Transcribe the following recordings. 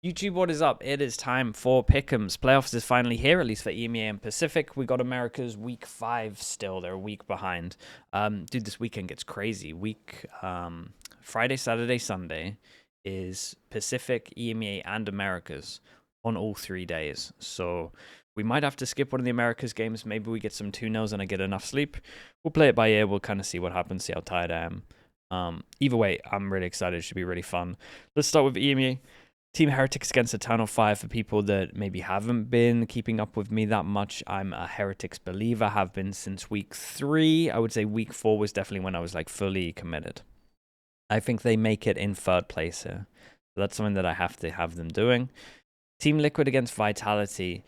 YouTube, what is up? It is time for Pick'ems. Playoffs is finally here, at least for EMEA and Pacific. We got America's week 5 still. They're a week behind. Dude, this weekend gets crazy. Friday, Saturday, Sunday is Pacific, EMEA, and America's on all 3 days. So we might have to skip one of the America's games. Maybe we get some 2-0s and I get enough sleep. We'll play it by ear. We'll kind of see what happens, see how tired I am. Either way, I'm really excited. It should be really fun. Let's start with EMEA. Team Heretics against Eternal Fire. For people that maybe haven't been keeping up with me that much, I'm a Heretics believer, have been since week 3. I would say week 4 was definitely when I was like fully committed. I think they make it in 3rd place here. So that's something that I have to have them doing. Team Liquid against Vitality.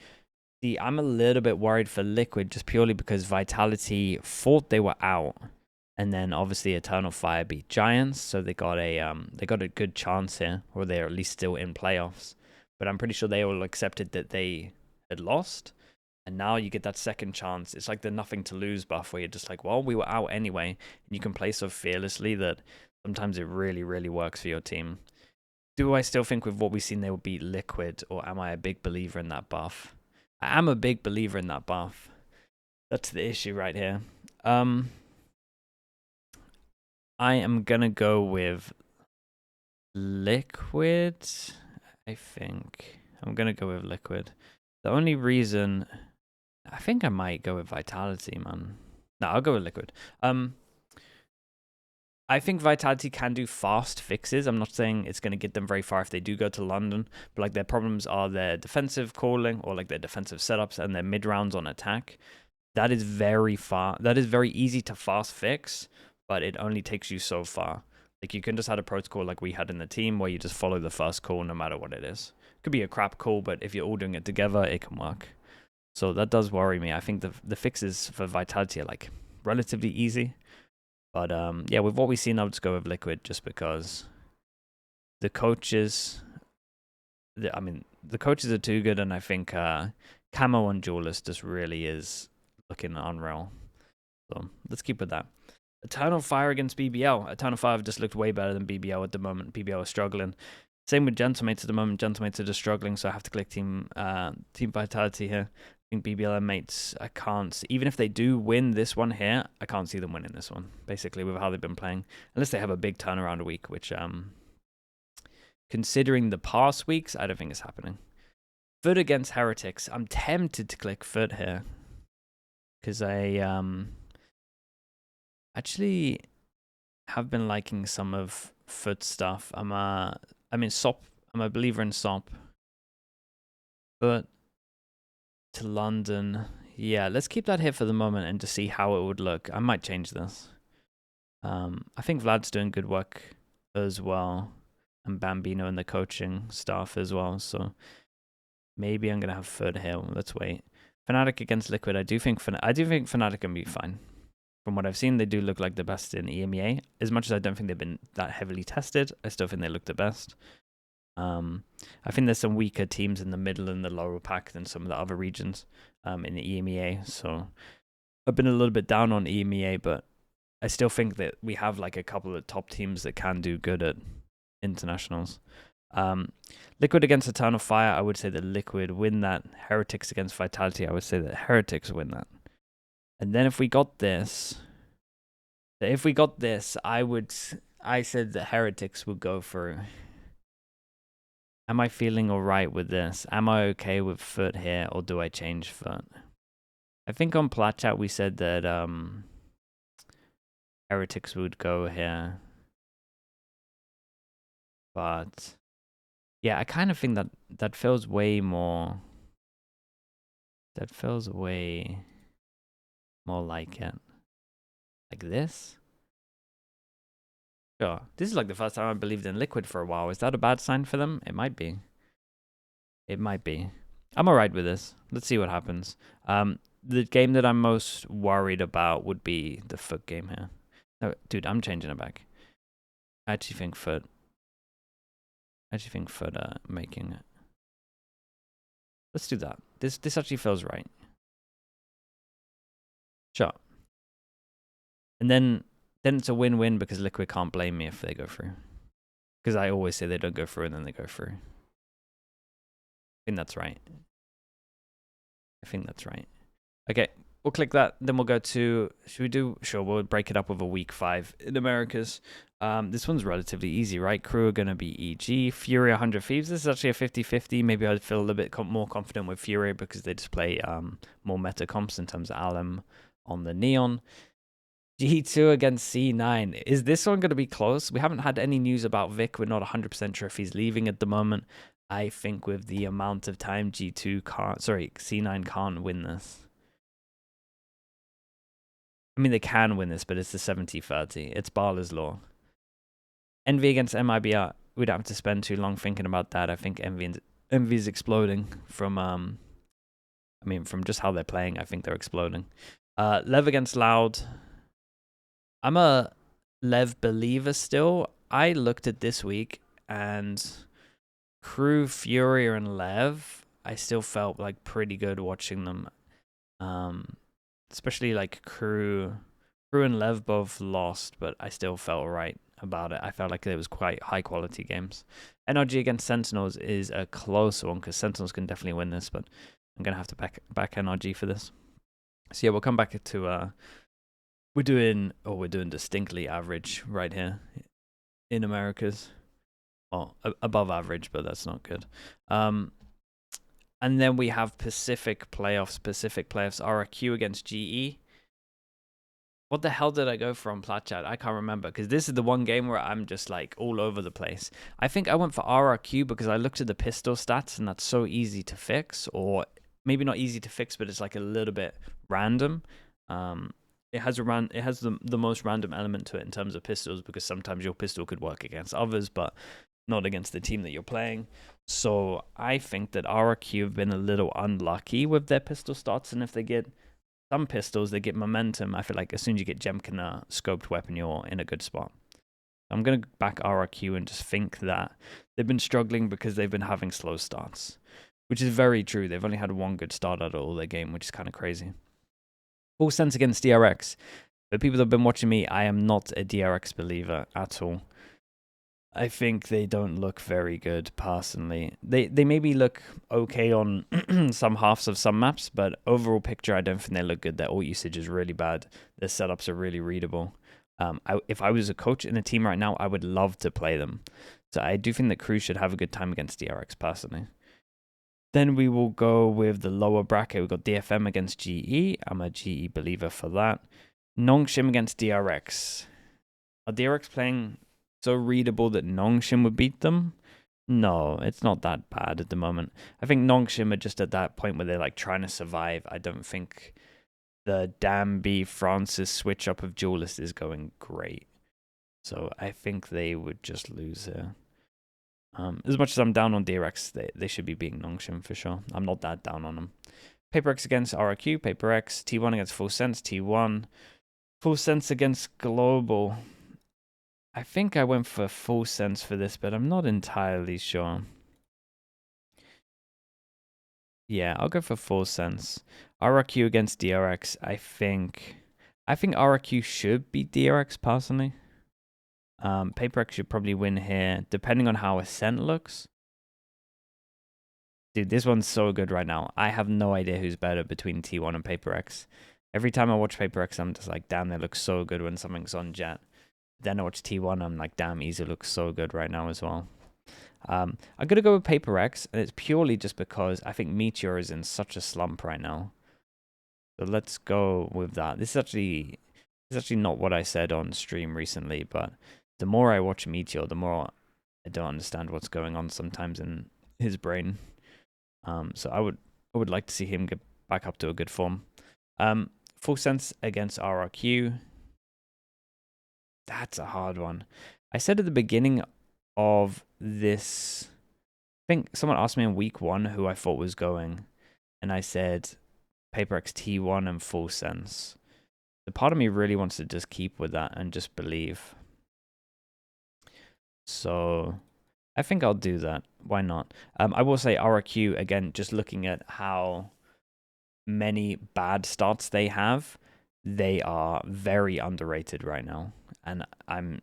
See, I'm a little bit worried for Liquid just purely because Vitality thought they were out. And then obviously Eternal Fire beat Giants, so they got a good chance here, or they're at least still in playoffs. But I'm pretty sure they all accepted that they had lost, and now you get that second chance. It's like the nothing to lose buff, where you're just like, well, we were out anyway, and you can play so fearlessly that sometimes it really, really works for your team. Do I still think with what we've seen they will beat Liquid, or am I a big believer in that buff? I am a big believer in that buff. That's the issue right here. I am gonna go with Liquid. I think I'm gonna go with Liquid. The only reason I think I might go with Vitality, man. No, I'll go with Liquid. I think Vitality can do fast fixes. I'm not saying it's going to get them very far if they do go to London, but like their problems are their defensive calling or like their defensive setups and their mid rounds on attack. That is very far. That is very easy to fast fix, but it only takes you so far. Like you can just have a protocol like we had in the team where you just follow the first call no matter what it is. It could be a crap call, but if you're all doing it together, it can work. So that does worry me. I think the fixes for Vitality are like relatively easy. But yeah, with what we've seen, I would just go with Liquid just because the coaches, the coaches are too good, and I think Camo on Duelist just really is looking unreal. So let's keep with that. Eternal Fire against BBL. Eternal Fire have just looked way better than BBL at the moment. BBL is struggling. Same with Gentlemates at the moment. Gentlemates are just struggling, so I have to click Team Vitality here. I think BBL and Mates, I can't, even if they do win this one here, I can't see them winning this one, basically, with how they've been playing. Unless they have a big turnaround week, which, considering the past weeks, I don't think is happening. Foot against Heretics. I'm tempted to click Foot here. Because I, actually have been liking some of Foot stuff. SOP. I'm a believer in SOP. But to London. Yeah, let's keep that here for the moment and just see how it would look. I might change this. I think Vlad's doing good work as well. And Bambino and the coaching staff as well. So maybe I'm going to have Foot here. Let's wait. Fnatic against Liquid. I do think Fnatic can be fine. From what I've seen, they do look like the best in EMEA. As much as I don't think they've been that heavily tested, I still think they look the best. I think there's some weaker teams in the middle and the lower pack than some of the other regions in the EMEA. So I've been a little bit down on EMEA, but I still think that we have like a couple of top teams that can do good at internationals. Liquid against Eternal Fire, I would say that Liquid win that. Heretics against Vitality, I would say that Heretics win that. And then if we got this, I said that Heretics would go through. Am I feeling alright with this? Am I okay with Foot here, or do I change Foot? I think on Plat Chat we said that Heretics would go here. But yeah, I kind of think that feels way more. That feels way more like it. Like this? Sure. This is like the first time I believed in Liquid for a while. Is that a bad sign for them? It might be. It might be. I'm alright with this. Let's see what happens. The game that I'm most worried about would be the Foot game here. No, dude, I'm changing it back. I actually think Foot making it. Let's do that. This actually feels right. Sure. And then it's a win-win because Liquid can't blame me if they go through. Because I always say they don't go through and then they go through. think that's right. I think that's right. Okay, we'll click that. Then we'll go to, should we do, sure, we'll break it up with a week 5 in Americas. This one's relatively easy, right? Crew are going to be EG. Fury 100 Thieves. This is actually a 50-50. Maybe I'd feel a little bit more confident with Fury because they just play more meta comps in terms of Alum on the Neon. G2 against C9. Is this one going to be close? We haven't had any news about Vic. We're not 100% sure if he's leaving at the moment. I think with the amount of time C9 can't win this. I mean, they can win this, but it's the 70-30. It's Barla's Law. Envy against MIBR. We don't have to spend too long thinking about that. I think Envy is exploding from from just how they're playing. I think they're exploding. Lev against Loud. I'm a Lev believer still. I looked at this week and Crew, Fury, and Lev, I still felt like pretty good watching them. Especially like Crew and Lev both lost, but I still felt right about it. I felt like it was quite high quality games. NRG against Sentinels is a close one because Sentinels can definitely win this, but I'm gonna have to back NRG for this. So yeah, we'll come back to we're doing distinctly average right here in Americas. Well, above average, but that's not good. And then we have Pacific playoffs, RRQ against GE. What the hell did I go for on Plat Chat? I can't remember because this is the one game where I'm just like all over the place. I think I went for RRQ because I looked at the pistol stats and that's so easy to fix, or maybe not easy to fix, but it's like a little bit random. It has the most random element to it in terms of pistols because sometimes your pistol could work against others, but not against the team that you're playing. So I think that RRQ have been a little unlucky with their pistol stats, and if they get some pistols, they get momentum. I feel like as soon as you get Gemkina scoped weapon, you're in a good spot. I'm going to back RRQ and just think that they've been struggling because they've been having slow starts, which is very true. They've only had one good start out of all their game, which is kind of crazy. Full sense against DRX. The people that have been watching me, I am not a DRX believer at all. I think they don't look very good, personally. They maybe look okay on some halves of some maps, but overall picture, I don't think they look good. Their ult usage is really bad. Their setups are really readable. If I was a coach in a team right now, I would love to play them. So I do think that Crew should have a good time against DRX, personally. Then we will go with the lower bracket. We've got DFM against GE. I'm a GE believer for that. Nongshim against DRX. Are DRX playing so readable that Nongshim would beat them? No, it's not that bad at the moment. I think Nongshim are just at that point where they're like trying to survive. I don't think the Danby Francis switch up of Duelist is going great. So I think they would just lose here. As much as I'm down on DRX, they should be beating Nongshim for sure. I'm not that down on them. PaperX against RRQ, PaperX, T1 against Full Sense, T1. Full Sense against Global. I think I went for Full Sense for this, but I'm not entirely sure. Yeah, I'll go for Full Sense. RRQ against DRX. I think RRQ should beat DRX personally. PaperX should probably win here, depending on how Ascent looks. Dude, this one's so good right now. I have no idea who's better between T1 and PaperX. Every time I watch PaperX, I'm just like, damn, they look so good when something's on Jet. Then I watch T1, I'm like, damn, Easy looks so good right now as well. I'm going to go with PaperX, and it's purely just because I think Meteor is in such a slump right now. So let's go with that. This is actually not what I said on stream recently, but the more I watch Meteor, the more I don't understand what's going on sometimes in his brain. So I would like to see him get back up to a good form. Full Sense against RRQ. That's a hard one. I said at the beginning of this, I think someone asked me in week 1 who I thought was going, and I said PaperX T1 and Full Sense. The part of me really wants to just keep with that and just believe. So I think I'll do that. Why not? I will say RRQ, again, just looking at how many bad starts they have, they are very underrated right now. And I'm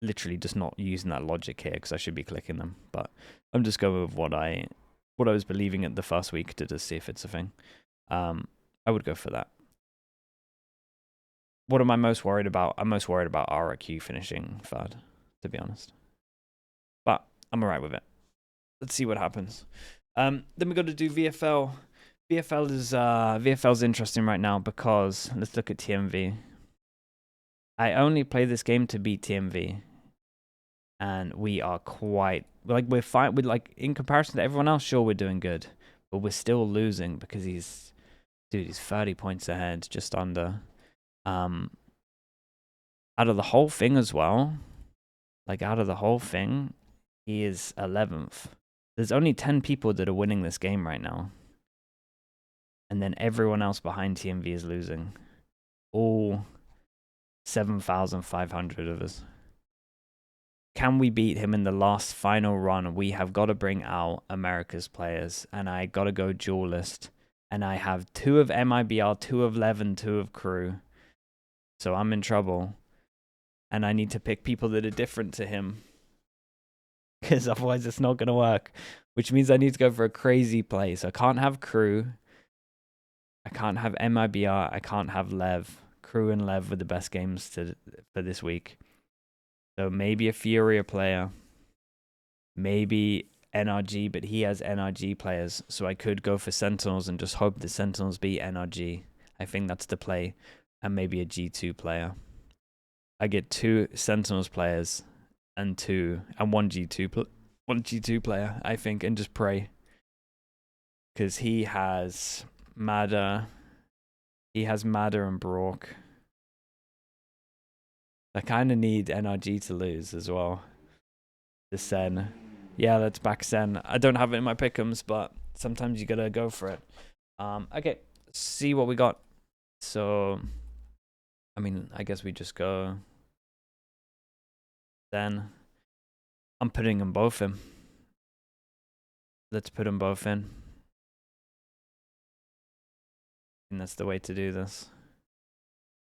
literally just not using that logic here because I should be clicking them. But I'm just going with what I what I was believing at the first week to just see if it's a thing. I would go for that. What am I most worried about? I'm most worried about RRQ finishing third, to be honest. But I'm alright with it. Let's see what happens. Then we got to do VFL. VFL's interesting right now because let's look at TMV. I only play this game to beat TMV, and we are quite we're fine. With in comparison to everyone else, sure we're doing good, but we're still losing because he's 30 points ahead, just under. Out of the whole thing as well, out of the whole thing, he is 11th. There's only 10 people that are winning this game right now. And then everyone else behind TMV is losing. All 7,500 of us. Can we beat him in the last final run? We have got to bring out America's players. And I got to go duelist. And I have 2 of MIBR, 2 of Levin, 2 of crew. So I'm in trouble. And I need to pick people that are different to him. Because otherwise it's not going to work. Which means I need to go for a crazy play. So I can't have crew. I can't have MIBR. I can't have Lev. Crew and Lev were the best games for this week. So maybe a Furia player. Maybe NRG, but he has NRG players. So I could go for Sentinels and just hope the Sentinels beat NRG. I think that's the play. And maybe a G2 player. I get 2 Sentinels players and one G2 player, I think, and just pray. Because he has Madder. He has Madder and Brock. I kind of need NRG to lose as well. The Sen. Yeah, let's back Sen. I don't have it in my pickems, but sometimes you gotta go for it. Okay, see what we got. So, I mean, I guess we just go. Then I'm putting them both in. Let's put them both in. And that's the way to do this.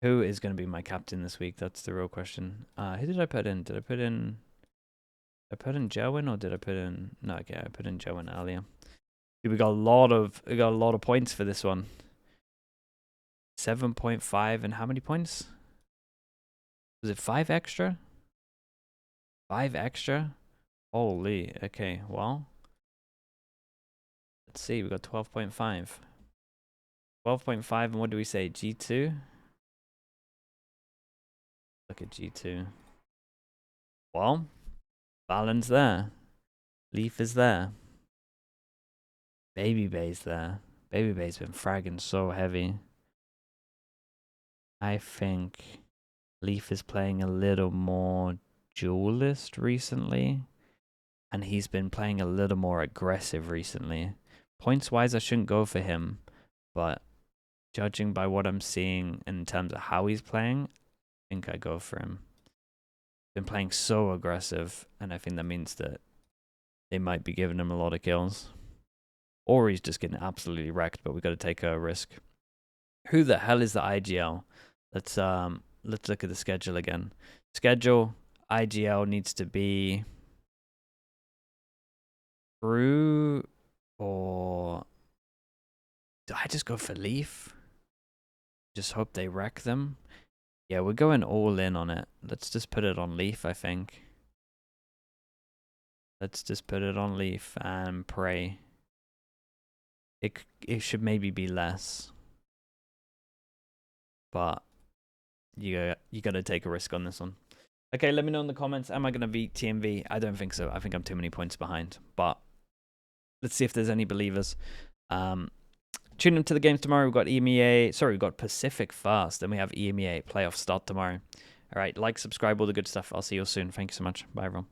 Who is going to be my captain this week? That's the real question. Who did I put in? Did I put in Jowen or did I put in? No, okay, I put in Jowen earlier. Dude, we got a lot of points for this one. 7.5 and how many points? Was it 5 extra? 5 extra? Holy. Okay, well. Let's see, we got 12.5. 12.5 and what do we say? G2? Look at G2. Well, Balance there. Leaf is there. Baby Bay's there. Baby Bay's been fragging so heavy. I think Leaf is playing a little more duelist recently. And he's been playing a little more aggressive recently. Points-wise, I shouldn't go for him. But judging by what I'm seeing in terms of how he's playing, I think I go for him. Been playing so aggressive, and I think that means that they might be giving him a lot of kills. Or he's just getting absolutely wrecked, but we've got to take a risk. Who the hell is the IGL? Let's look at the schedule again. Schedule, IGL needs to be Brew, or do I just go for Leaf? Just hope they wreck them. Yeah, we're going all in on it. Let's just put it on Leaf, I think. Let's just put it on Leaf and pray. It should maybe be less. But you got to take a risk on this one. Okay, let me know in the comments. Am I going to beat TMV? I don't think so. I think I'm too many points behind. But let's see if there's any believers. Tune into the games tomorrow. We've got EMEA. Sorry, we've got Pacific first. Then we have EMEA playoff start tomorrow. All right, like, subscribe, all the good stuff. I'll see you all soon. Thank you so much. Bye, everyone.